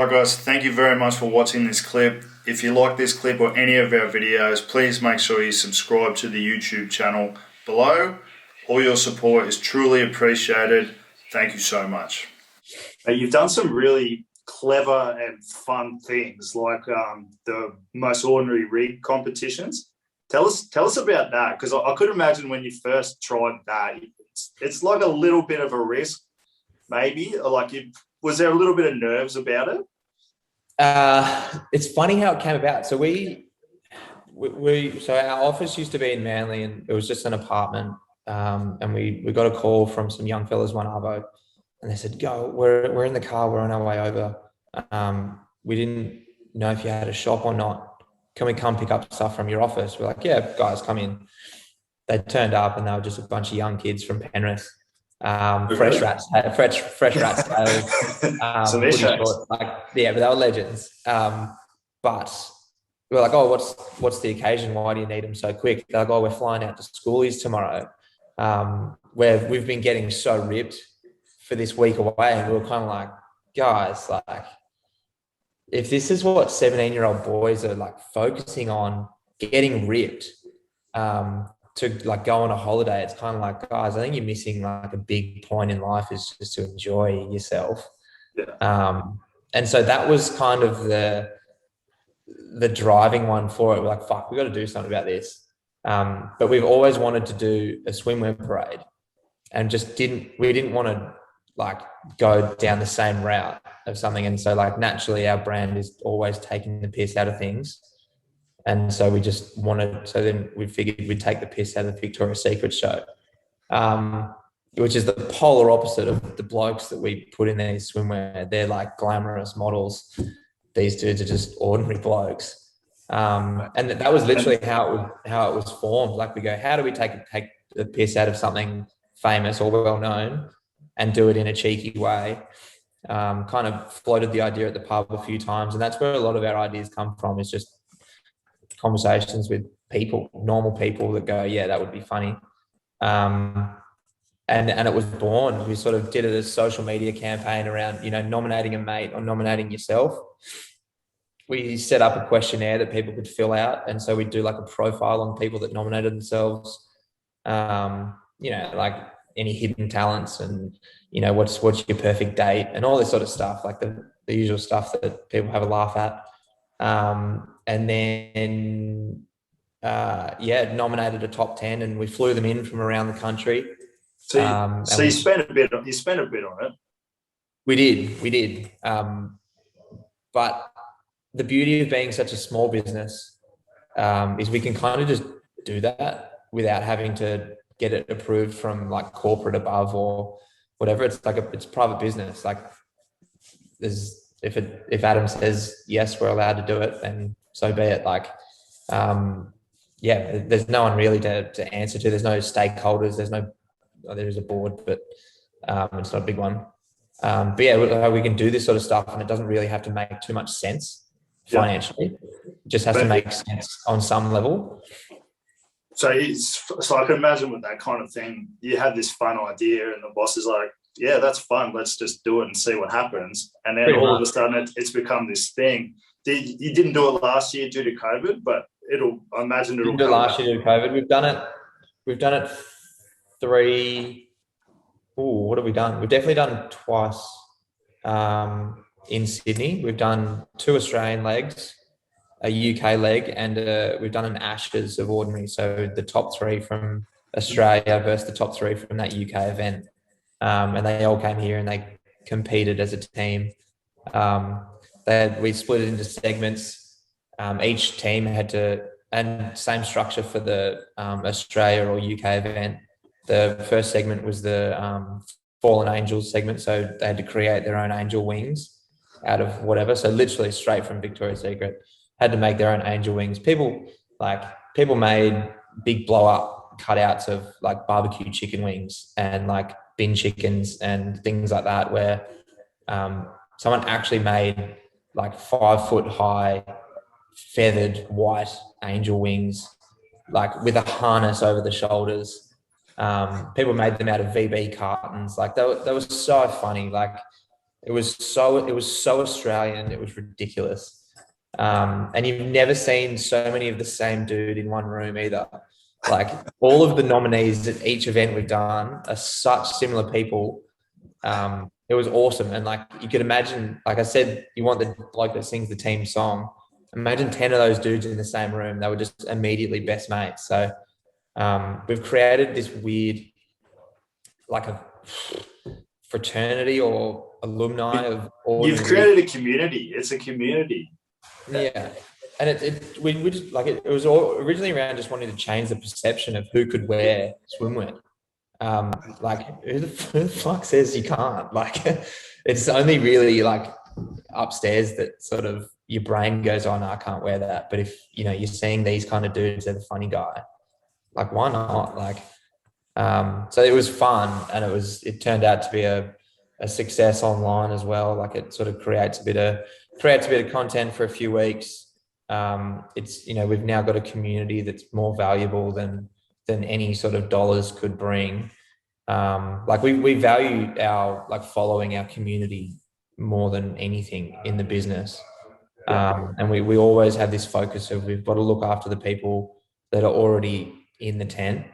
Hi guys, thank you very much for watching this clip. If you like this clip or any of our videos, please make sure you subscribe to the YouTube channel below. All your support is truly appreciated. Thank you so much. You've done some really clever and fun things, like the most ordinary rig competitions. Tell us about that, because I could imagine when you first tried that, it's like a little bit of a risk, maybe. Was there a little bit of nerves about it? It's funny how it came about. So so our office used to be in Manly, and it was just an apartment. And we got a call from some young fellas one arvo, and they said, "Go, we're in the car, we're on our way over. We didn't know if you had a shop or not. Can we come pick up stuff from your office?" We're like, "Yeah, guys, come in." They turned up, and they were just a bunch of young kids from Penrith. Fresh rats tails, Some issues. but they were legends. But we're like, "Oh, what's the occasion? Why do you need them so quick?" They're like, "Oh, we're flying out to schoolies tomorrow, where we've been getting so ripped for this week away." And we were kind of like, "Guys, like, if this is what 17-year-old boys are like focusing on, getting ripped, to like go on a holiday, it's kind of like, guys, I think you're missing like a big point in life, is just to enjoy yourself." Yeah. And so that was kind of the driving one for it. We're like, "Fuck, we got to do something about this." But we've always wanted to do a swimwear parade, and just we didn't want to like go down the same route of something. And so like naturally our brand is always taking the piss out of things. And so we just so then we figured we'd take the piss out of the Victoria's Secret show, which is the polar opposite of the blokes that we put in these swimwear. They're like glamorous models. These dudes are just ordinary blokes. And that was literally how it was formed. Like, we go, how do we take the piss out of something famous or well known and do it in a cheeky way? Kind of floated the idea at the pub a few times, and that's where a lot of our ideas come from, is just conversations with people, normal people that go, "Yeah, that would be funny." And it was born. We sort of did it as a social media campaign around, nominating a mate or nominating yourself. We set up a questionnaire that people could fill out, and so we do like a profile on people that nominated themselves. Like any hidden talents, and what's your perfect date, and all this sort of stuff, like the usual stuff that people have a laugh at. And then nominated a top 10, and we flew them in from around the country. So you spent a bit on it. We did. But the beauty of being such a small business is we can kind of just do that without having to get it approved from like corporate above or whatever. It's like it's private business. Like, if Adam says yes, we're allowed to do it, then so be it. Like, there's no one really to answer to. There's no stakeholders. There is a board, but it's not a big one. But yeah, we can do this sort of stuff, and it doesn't really have to make too much sense financially. It just has to make sense on some level. So I can imagine with that kind of thing, you have this fun idea, and the boss is like, "Yeah, that's fun. Let's just do it and see what happens." And then all of a sudden, it's become this thing. You didn't do it last year due to COVID, but I imagine it'll do it last year due to COVID. We've done it three. What have we done? We've definitely done it twice in Sydney. We've done 2 Australian legs, a UK leg, and we've done an Ashes of ordinary. So the top 3 from Australia versus the top 3 from that UK event. And they all came here and they competed as a team. We split it into segments. Each team had to, and same structure for the Australia or UK event. The first segment was the Fallen Angels segment. So they had to create their own angel wings out of whatever. So literally straight from Victoria's Secret, had to make their own angel wings. People made big blow up cutouts of like barbecue chicken wings and like bin chickens and things like that, where someone actually made like 5 foot high feathered white angel wings, like with a harness over the shoulders. People made them out of VB cartons. Like they were so funny. Like It was so Australian. It was ridiculous. And you've never seen so many of the same dude in one room either. Like all of the nominees at each event we've done are such similar people. It was awesome. And like you could imagine, like I said, you want the bloke that sings the team song. Imagine 10 of those dudes in the same room. They were just immediately best mates. So we've created this weird, like a fraternity or alumni of all. You've created a community. It's a community. Yeah. And we just like it was all originally around just wanting to change the perception of who could wear swimwear. Like who the fuck says you can't? Like it's only really like upstairs that sort of your brain goes, oh no, I can't wear that. But if you know you're seeing these kind of dudes, they're the funny guy. Like why not? Like so it was fun, and it turned out to be a success online as well. Like it sort of creates a bit of content for a few weeks. It's we've now got a community that's more valuable than any sort of dollars could bring. Like we value our like following our community more than anything in the business. And we always have this focus of we've got to look after the people that are already in the tent.